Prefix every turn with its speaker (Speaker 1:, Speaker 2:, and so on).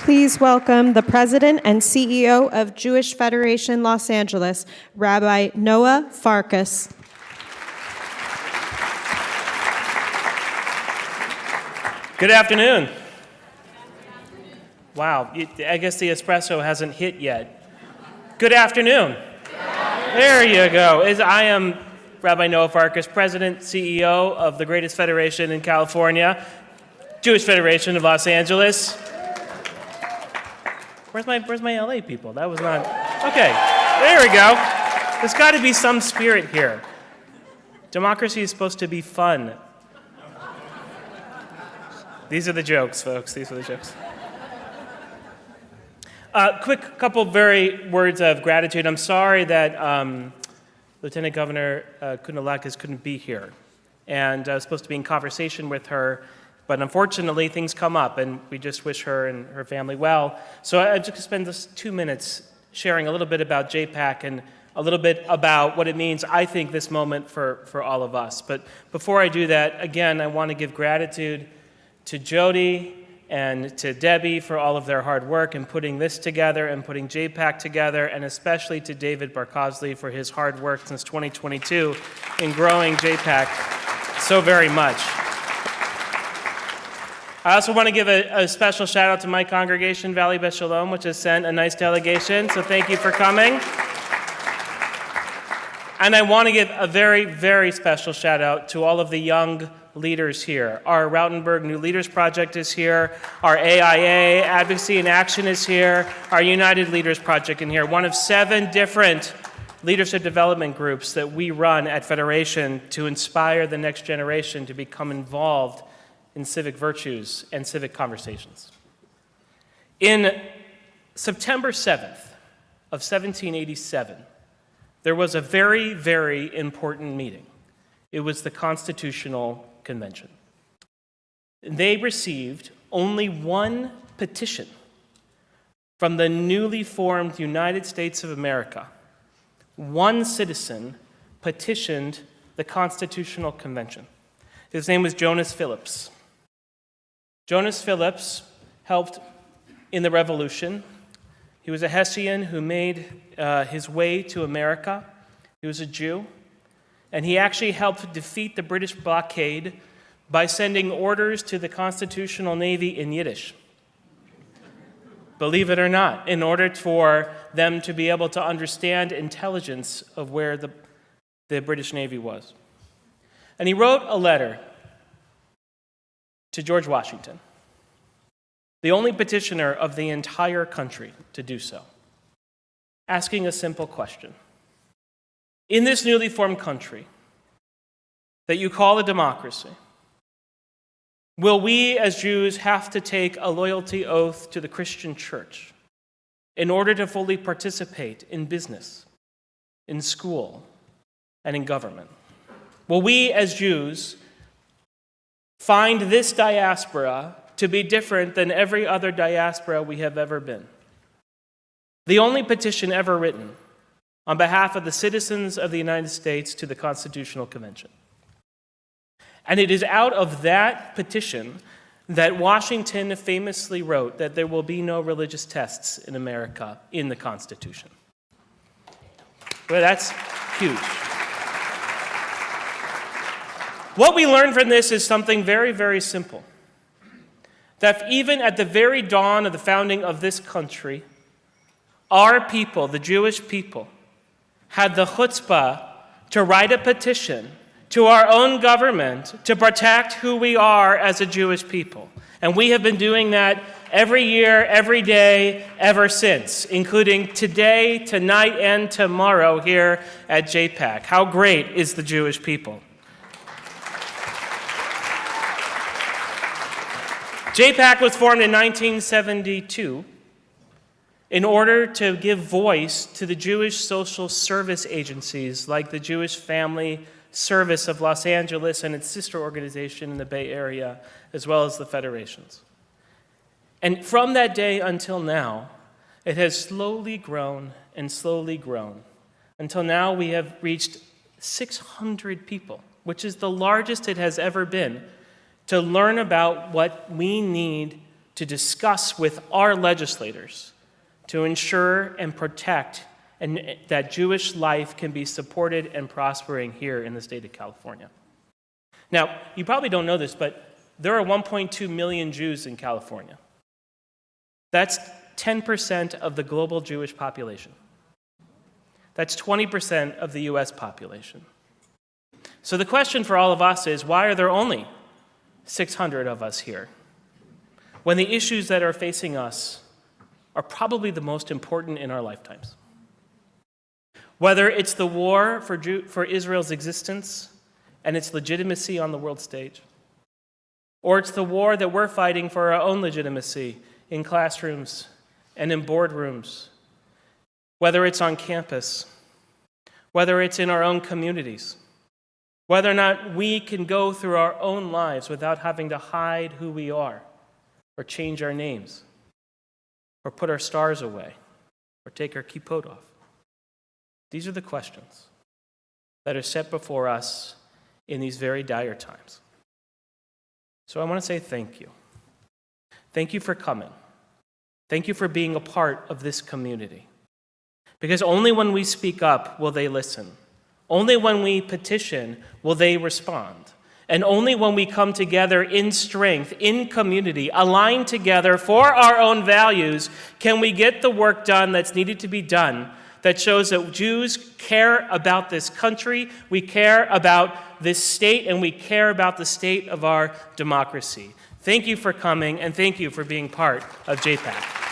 Speaker 1: Please welcome the President and CEO of Jewish Federation Los Angeles, Rabbi Noah Farkas.
Speaker 2: Good afternoon. Wow, I guess the espresso hasn't hit yet. Good afternoon. There you go. I am Rabbi Noah Farkas, President, CEO of the greatest federation in California, Jewish Federation of Los Angeles. Where's my LA people? That was not... Okay, there we go. There's got to be some spirit here. Democracy is supposed to be fun. These are the jokes, folks. These are the jokes. Quick couple very words of gratitude. I'm sorry that Lieutenant Governor Kounalakis couldn't be here. And I was supposed to be in conversation with her, but unfortunately things come up, and we just wish her and her family well. So I'm just going to spend this 2 minutes sharing a little bit about JPAC and a little bit about what it means, I think, this moment for all of us. But before I do that, again, I want to give gratitude to Jody and to Debbie for all of their hard work in putting this together and putting JPAC together, and especially to David Barkosley for his hard work since 2022 in growing JPAC so very much. I also want to give a special shout out to my congregation, Valley Beth Shalom, which has sent a nice delegation, so thank you for coming. And I want to give a very, very special shout out to all of the young leaders here. Our Rautenberg New Leaders Project is here. Our AIA, Advocacy in Action, is here. Our United Leaders Project in here. One of 7 different leadership development groups that we run at Federation to inspire the next generation to become involved in civic virtues and civic conversations. In September 7th of 1787, there was a very, very important meeting. It was the Constitutional Convention. They received only one petition from the newly formed United States of America. One citizen petitioned the Constitutional Convention. His name was Jonas Phillips. Jonas Phillips helped in the Revolution. He was a Hessian who made his way to America. He was a Jew. And he actually helped defeat the British blockade by sending orders to the Constitutional Navy in Yiddish. Believe it or not, in order for them to be able to understand intelligence of where the British Navy was. And he wrote a letter to George Washington, the only petitioner of the entire country to do so, asking a simple question. In this newly formed country that you call a democracy, will we as Jews have to take a loyalty oath to the Christian church in order to fully participate in business, in school, and in government? Will we as Jews find this diaspora to be different than every other diaspora we have ever been? The only petition ever written on behalf of the citizens of the United States to the Constitutional Convention. And it is out of that petition that Washington famously wrote that there will be no religious tests in America in the Constitution. Well, that's huge. What we learn from this is something very, very simple. That even at the very dawn of the founding of this country, our people, the Jewish people, had the chutzpah to write a petition to our own government to protect who we are as a Jewish people. And we have been doing that every year, every day, ever since, including today, tonight, and tomorrow here at JPAC. How great is the Jewish people? JPAC was formed in 1972 in order to give voice to the Jewish social service agencies like the Jewish Family Service of Los Angeles and its sister organization in the Bay Area, as well as the federations. And from that day until now, it has slowly grown and slowly grown, until now we have reached 600 people, which is the largest it has ever been, to learn about what we need to discuss with our legislators to ensure and protect and that Jewish life can be supported and prospering here in the state of California. Now, you probably don't know this, but there are 1.2 million Jews in California. That's 10% of the global Jewish population. That's 20% of the US population. So the question for all of us is, why are there only 600 of us here, when the issues that are facing us are probably the most important in our lifetimes? Whether it's the war for Israel's existence and its legitimacy on the world stage, or it's the war that we're fighting for our own legitimacy in classrooms and in boardrooms, whether it's on campus, whether it's in our own communities, whether or not we can go through our own lives without having to hide who we are, or change our names, or put our stars away, or take our kippot off. These are the questions that are set before us in these very dire times. So I want to say thank you. Thank you for coming. Thank you for being a part of this community. Because only when we speak up will they listen. Only when we petition will they respond. And only when we come together in strength, in community, aligned together for our own values, can we get the work done that's needed to be done that shows that Jews care about this country, we care about this state, and we care about the state of our democracy. Thank you for coming, and thank you for being part of JPAC.